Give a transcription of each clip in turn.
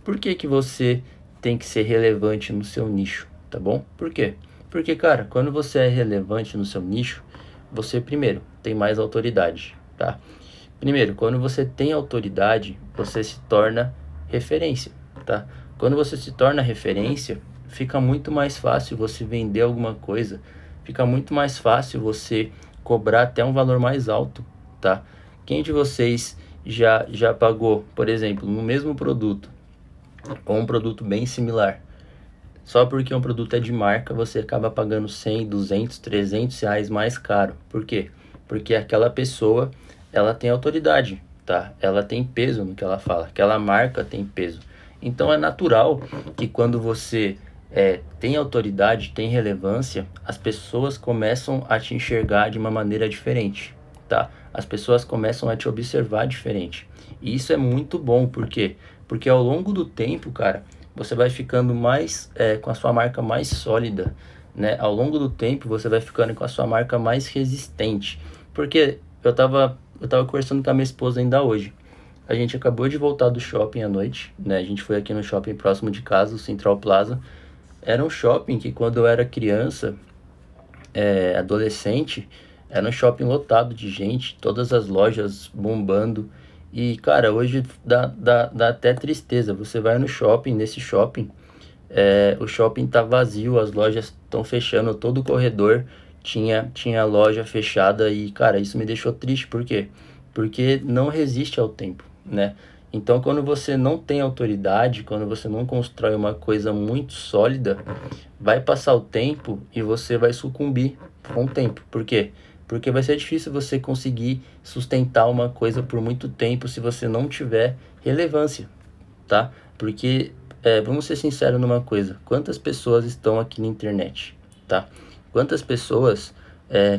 Por que que você tem que ser relevante no seu nicho, tá bom? Por quê? Porque, cara, quando você é relevante no seu nicho, você, primeiro, tem mais autoridade, tá? Primeiro, quando você tem autoridade, você se torna referência, tá? Quando você se torna referência, fica muito mais fácil você vender alguma coisa, fica muito mais fácil você cobrar até um valor mais alto, tá? Quem de vocês já pagou, por exemplo, no mesmo produto, ou um produto bem similar, só porque um produto é de marca, você acaba pagando 100, 200, 300 reais mais caro. Por quê? Porque aquela pessoa, ela tem autoridade, tá? Ela tem peso no que ela fala. Aquela marca tem peso. Então é natural que quando você tem autoridade, tem relevância, as pessoas começam a te enxergar de uma maneira diferente, tá? As pessoas começam a te observar diferente. E isso é muito bom, por quê? Porque ao longo do tempo, cara, você vai ficando mais com a sua marca mais sólida, né? Ao longo do tempo você vai ficando com a sua marca mais resistente. Porque eu tava conversando com a minha esposa ainda hoje. A gente acabou de voltar do shopping à noite, né? A gente foi aqui no shopping próximo de casa, o Central Plaza. Era um shopping que quando eu era criança, adolescente, era um shopping lotado de gente, todas as lojas bombando. E, cara, hoje dá até tristeza. Você vai no shopping, nesse shopping, o shopping tá vazio, as lojas estão fechando, todo o corredor tinha loja fechada e, cara, isso me deixou triste. Por quê? Porque não resiste ao tempo, né? Então, quando você não tem autoridade, quando você não constrói uma coisa muito sólida, vai passar o tempo e você vai sucumbir com o tempo. Por quê? Porque vai ser difícil você conseguir sustentar uma coisa por muito tempo se você não tiver relevância, tá? Porque, vamos ser sinceros numa coisa, quantas pessoas estão aqui na internet, tá? Quantas pessoas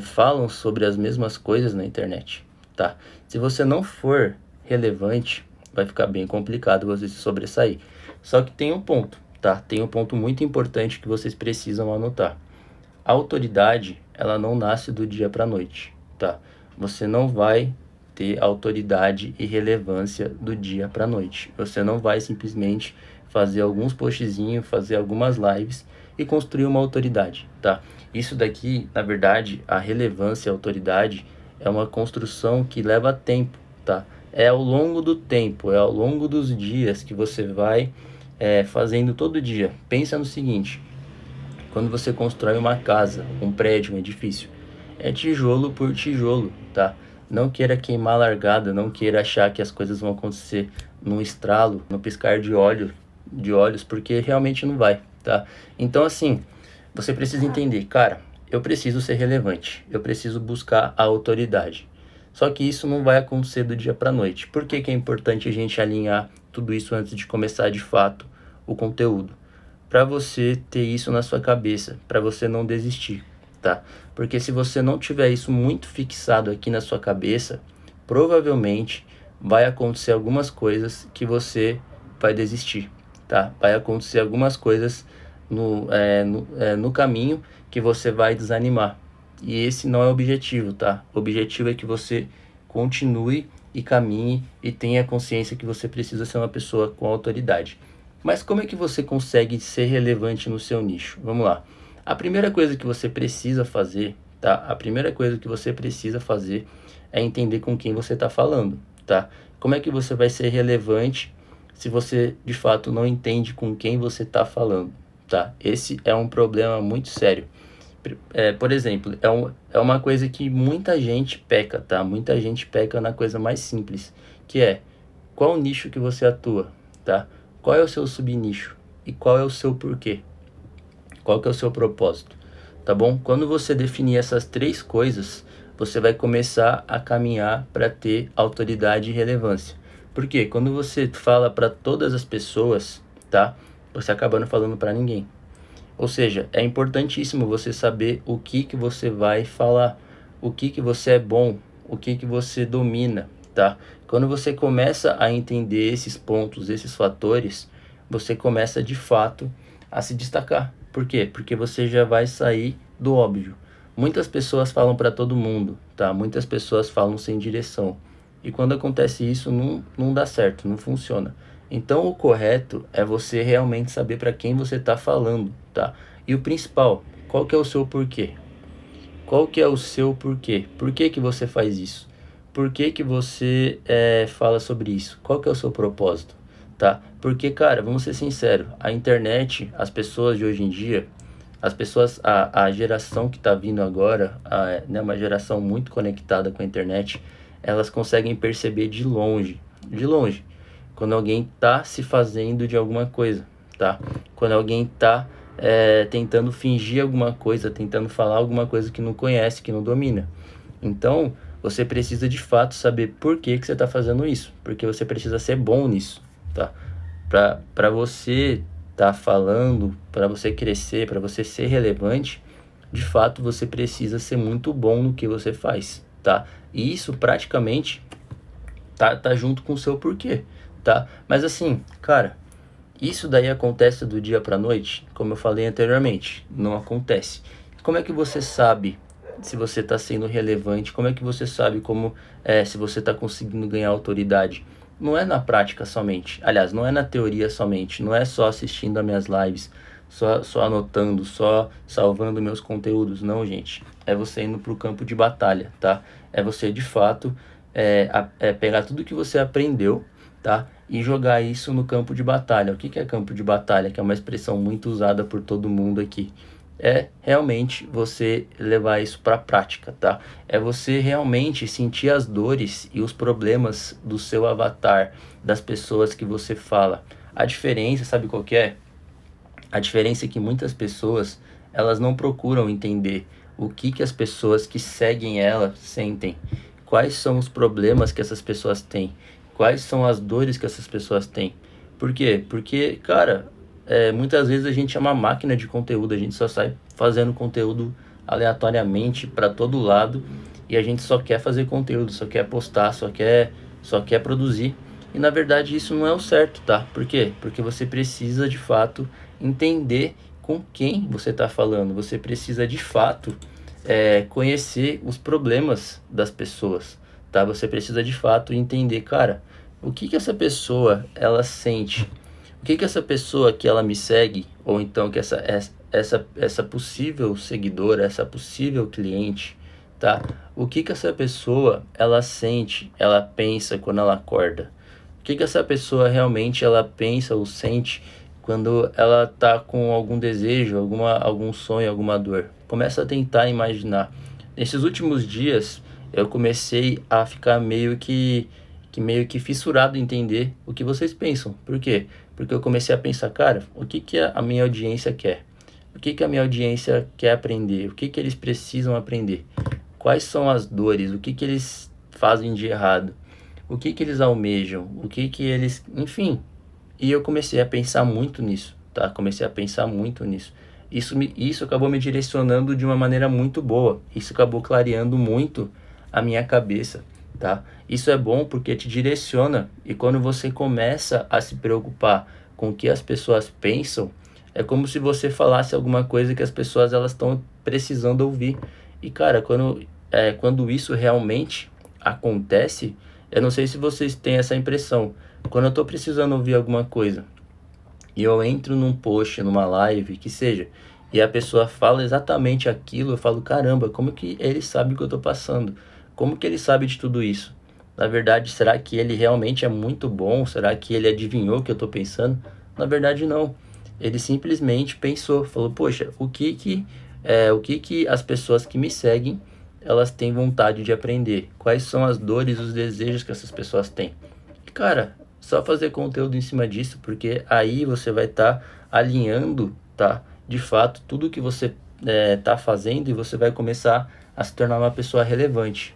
falam sobre as mesmas coisas na internet, tá? Se você não for relevante, vai ficar bem complicado você se sobressair. Só que tem um ponto, tá? Tem um ponto muito importante que vocês precisam anotar. A autoridade, ela não nasce do dia para a noite, tá? Você não vai ter autoridade e relevância do dia para a noite. Você não vai simplesmente fazer alguns postzinhos, fazer algumas lives e construir uma autoridade, tá? Isso daqui, na verdade, a relevância e a autoridade é uma construção que leva tempo, tá? É ao longo do tempo, é ao longo dos dias que você vai fazendo todo dia. Pensa no seguinte: quando você constrói uma casa, um prédio, um edifício, é tijolo por tijolo, tá? Não queira queimar a largada, não queira achar que as coisas vão acontecer num estralo, no piscar de olhos, porque realmente não vai, tá? Então, assim, você precisa entender, cara, eu preciso ser relevante, eu preciso buscar a autoridade. Só que isso não vai acontecer do dia para noite. Por que que é importante a gente alinhar tudo isso antes de começar de fato o conteúdo? Para você ter isso na sua cabeça, para você não desistir, tá? Porque se você não tiver isso muito fixado aqui na sua cabeça, provavelmente vai acontecer algumas coisas que você vai desistir, tá? Vai acontecer algumas coisas no caminho que você vai desanimar. E esse não é o objetivo, tá? O objetivo é que você continue e caminhe e tenha consciência que você precisa ser uma pessoa com autoridade. Mas como é que você consegue ser relevante no seu nicho? Vamos lá. A primeira coisa que você precisa fazer, tá? A primeira coisa que você precisa fazer é entender com quem você está falando, tá? Como é que você vai ser relevante se você de fato não entende com quem você está falando, tá? Esse é um problema muito sério. Por exemplo, é uma coisa que muita gente peca, tá? Muita gente peca na coisa mais simples, que é qual o nicho que você atua, tá? Qual é o seu subnicho e qual é o seu porquê? Qual que é o seu propósito? Tá bom? Quando você definir essas três coisas, você vai começar a caminhar para ter autoridade e relevância. Por quê? Quando você fala para todas as pessoas, tá? Você acaba não falando para ninguém. Ou seja, é importantíssimo você saber o que você vai falar, o que você é bom, o que você domina, tá? Quando você começa a entender esses pontos, esses fatores, você começa de fato a se destacar. Por quê? Porque você já vai sair do óbvio. Muitas pessoas falam para todo mundo, tá? Muitas pessoas falam sem direção. E quando acontece isso, não dá certo, não funciona. Então o correto é você realmente saber para quem você está falando, tá? E o principal, qual que é o seu porquê? Qual que é o seu porquê? Por que que você faz isso? Por que que você fala sobre isso? Qual que é o seu propósito? Tá? Porque, cara, vamos ser sinceros, a internet, as pessoas de hoje em dia, as pessoas, a geração que está vindo agora, né, uma geração muito conectada com a internet, elas conseguem perceber de longe, quando alguém está se fazendo de alguma coisa, tá? Quando alguém está tentando fingir alguma coisa, tentando falar alguma coisa que não conhece, que não domina. Então, você precisa de fato saber por que que você está fazendo isso, porque você precisa ser bom nisso, tá? Para você estar falando, para você crescer, para você ser relevante, de fato você precisa ser muito bom no que você faz, tá? E isso praticamente tá junto com o seu porquê, tá? Mas assim, cara, isso daí acontece do dia para noite, como eu falei anteriormente, não acontece. Como é que você sabe se você está sendo relevante? Como é que você sabe se você está conseguindo ganhar autoridade? Não é na prática somente, aliás, não é na teoria somente, não é só assistindo as minhas lives, só anotando, só salvando meus conteúdos, não, gente. É você indo para o campo de batalha, tá? É você de fato pegar tudo que você aprendeu, tá? E jogar isso no campo de batalha. O que que é campo de batalha? Que é uma expressão muito usada por todo mundo aqui. É realmente você levar isso para a prática, tá? É você realmente sentir as dores e os problemas do seu avatar, das pessoas que você fala. A diferença, sabe qual que é? A diferença é que muitas pessoas, elas não procuram entender o que que as pessoas que seguem ela sentem, quais são os problemas que essas pessoas têm, quais são as dores que essas pessoas têm. Por quê? Porque, cara, muitas vezes a gente é uma máquina de conteúdo, a gente só sai fazendo conteúdo aleatoriamente para todo lado e a gente só quer fazer conteúdo, só quer postar, só quer produzir. E na verdade isso não é o certo, tá? Por quê? Porque você precisa de fato entender com quem você está falando. Você precisa de fato conhecer os problemas das pessoas, tá? Você precisa de fato entender, cara, o que que essa pessoa ela sente, o que que essa pessoa que ela me segue, ou então que essa possível seguidora, essa possível cliente, tá? O que que essa pessoa ela sente, ela pensa quando ela acorda? O que que essa pessoa realmente ela pensa ou sente quando ela tá com algum desejo, algum sonho, alguma dor? Começa a tentar imaginar. Nesses últimos dias, eu comecei a ficar meio que fissurado em entender o que vocês pensam. Por quê? Porque eu comecei a pensar, cara, o que que a minha audiência quer? O que que a minha audiência quer aprender? O que que eles precisam aprender? Quais são as dores? O que que eles fazem de errado? O que que eles almejam? O que que eles... Enfim. E eu comecei a pensar muito nisso, tá? Comecei a pensar muito nisso. Isso acabou me direcionando de uma maneira muito boa. Isso acabou clareando muito a minha cabeça, tá? Isso é bom porque te direciona e quando você começa a se preocupar com o que as pessoas pensam, é como se você falasse alguma coisa que as pessoas elas estão precisando ouvir. E cara, quando isso realmente acontece, eu não sei se vocês têm essa impressão. Quando eu tô precisando ouvir alguma coisa e eu entro num post, numa live, que seja, e a pessoa fala exatamente aquilo, eu falo, caramba, como que ele sabe o que eu tô passando? Como que ele sabe de tudo isso? Na verdade, será que ele realmente é muito bom? Será que ele adivinhou o que eu tô pensando? Na verdade, não. Ele simplesmente pensou, falou, poxa, o que que as pessoas que me seguem, elas têm vontade de aprender? Quais são as dores, os desejos que essas pessoas têm? E, cara, só fazer conteúdo em cima disso, porque aí você vai estar alinhando, tá? De fato, tudo que você tá fazendo e você vai começar a se tornar uma pessoa relevante.